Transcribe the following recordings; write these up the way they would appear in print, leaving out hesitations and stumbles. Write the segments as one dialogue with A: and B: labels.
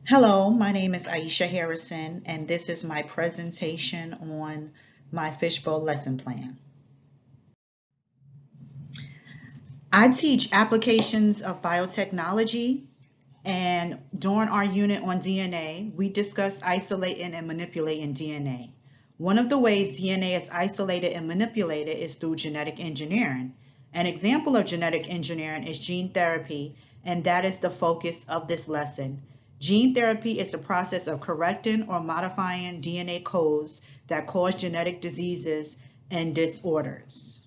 A: Hello, my name is Aisha Harrison, and this is my presentation on my fishbowl lesson plan. I teach applications of biotechnology, and during our unit on DNA, we discuss isolating and manipulating DNA. One of the ways DNA is isolated and manipulated is through genetic engineering. An example of genetic engineering is gene therapy, and that is the focus of this lesson. Gene therapy is the process of correcting or modifying DNA codes that cause genetic diseases and disorders.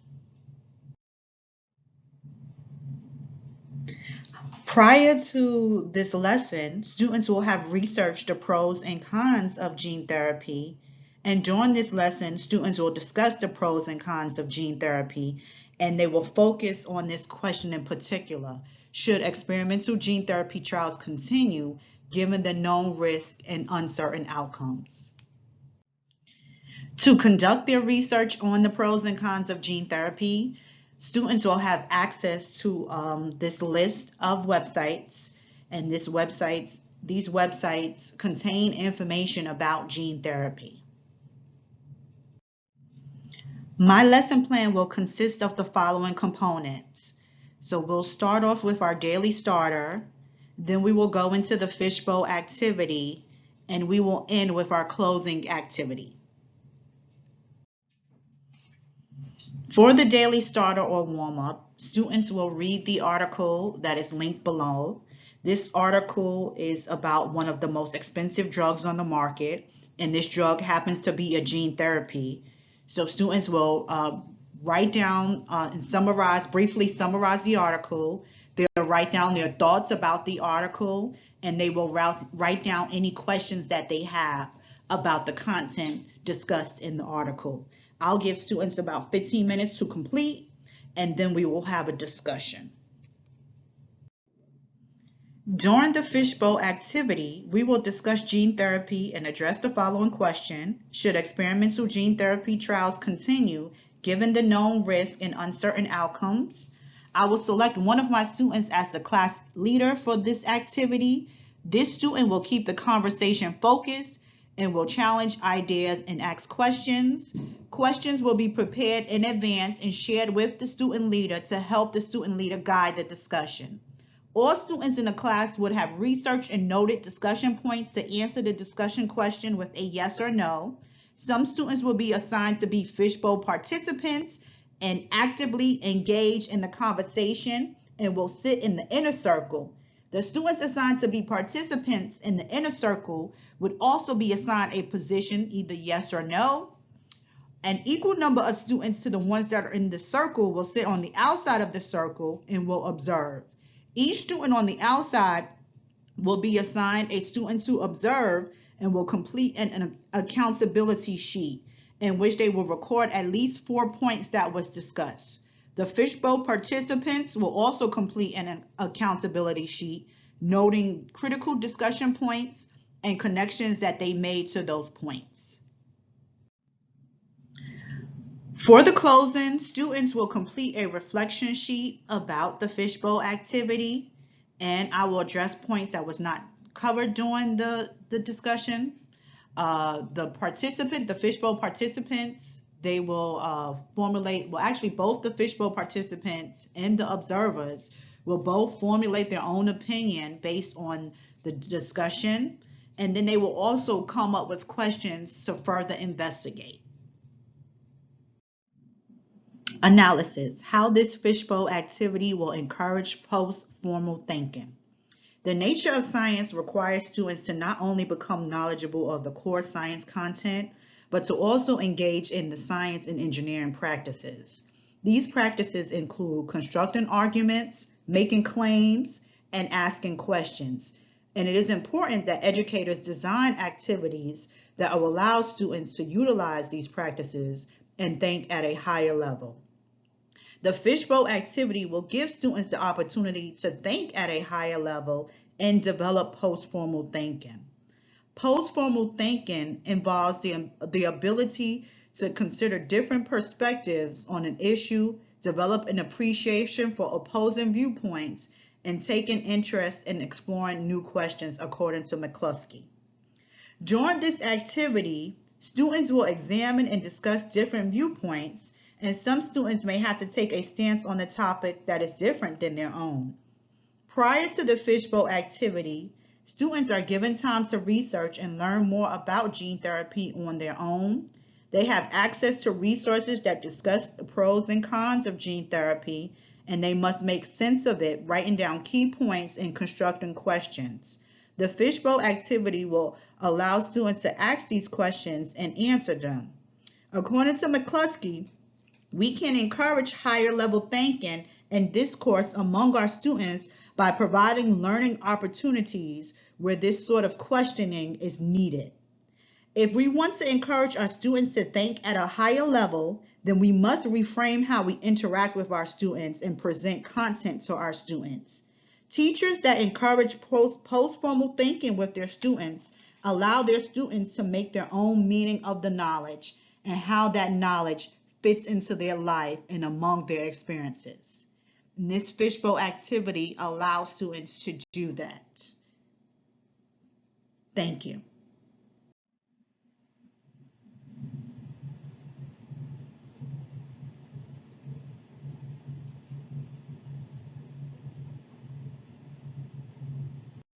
A: Prior to this lesson, students will have researched the pros and cons of gene therapy. And during this lesson, students will discuss the pros and cons of gene therapy, and they will focus on this question in particular. Should experimental gene therapy trials continue given the known risk and uncertain outcomes? To conduct their research on the pros and cons of gene therapy, students will have access to this list of websites, and these websites contain information about gene therapy. My lesson plan will consist of the following components. So we'll start off with our daily starter, then we will go into the fishbowl activity, and we will end with our closing activity. For the daily starter or warm-up, students will read the article that is linked below. This article is about one of the most expensive drugs on the market, and this drug happens to be a gene therapy. So students will write down and briefly summarize the article. They'll write down their thoughts about the article, and they will write down any questions that they have about the content discussed in the article. I'll give students about 15 minutes to complete, and then we will have a discussion. During the fishbowl activity, we will discuss gene therapy and address the following question: should experimental gene therapy trials continue given the known risk and uncertain outcomes? I will select one of my students as the class leader for this activity. This student will keep the conversation focused and will challenge ideas and ask questions. Questions will be prepared in advance and shared with the student leader to help the student leader guide the discussion. All students in the class would have researched and noted discussion points to answer the discussion question with a yes or no. Some students will be assigned to be fishbowl participants and actively engage in the conversation and will sit in the inner circle. The students assigned to be participants in the inner circle would also be assigned a position, either yes or no. An equal number of students to the ones that are in the circle will sit on the outside of the circle and will observe. Each student on the outside will be assigned a student to observe and will complete an accountability sheet in which they will record at least 4 points that was discussed. The fishbowl participants will also complete an accountability sheet, noting critical discussion points and connections that they made to those points. For the closing, students will complete a reflection sheet about the fishbowl activity, and I will address points that was not covered during the discussion. The fishbowl participants, they will both the fishbowl participants and the observers will both formulate their own opinion based on the discussion, and then they will also come up with questions to further investigate. Analysis: how this fishbowl activity will encourage post-formal thinking. The nature of science requires students to not only become knowledgeable of the core science content, but to also engage in the science and engineering practices. These practices include constructing arguments, making claims, and asking questions. And it is important that educators design activities that will allow students to utilize these practices and think at a higher level. The fishbowl activity will give students the opportunity to think at a higher level and develop post-formal thinking. Post-formal thinking involves the ability to consider different perspectives on an issue, develop an appreciation for opposing viewpoints, and taking interest in exploring new questions, according to McCluskey. During this activity, students will examine and discuss different viewpoints, and some students may have to take a stance on the topic that is different than their own. Prior to the fishbowl activity, students are given time to research and learn more about gene therapy on their own. They have access to resources that discuss the pros and cons of gene therapy, and they must make sense of it, writing down key points and constructing questions. The fishbowl activity will allow students to ask these questions and answer them. According to McCluskey, we can encourage higher level thinking and discourse among our students by providing learning opportunities where this sort of questioning is needed. If we want to encourage our students to think at a higher level, then we must reframe how we interact with our students and present content to our students. Teachers that encourage post-formal thinking with their students allow their students to make their own meaning of the knowledge and how that knowledge fits into their life and among their experiences. And this fishbowl activity allows students to do that. Thank you.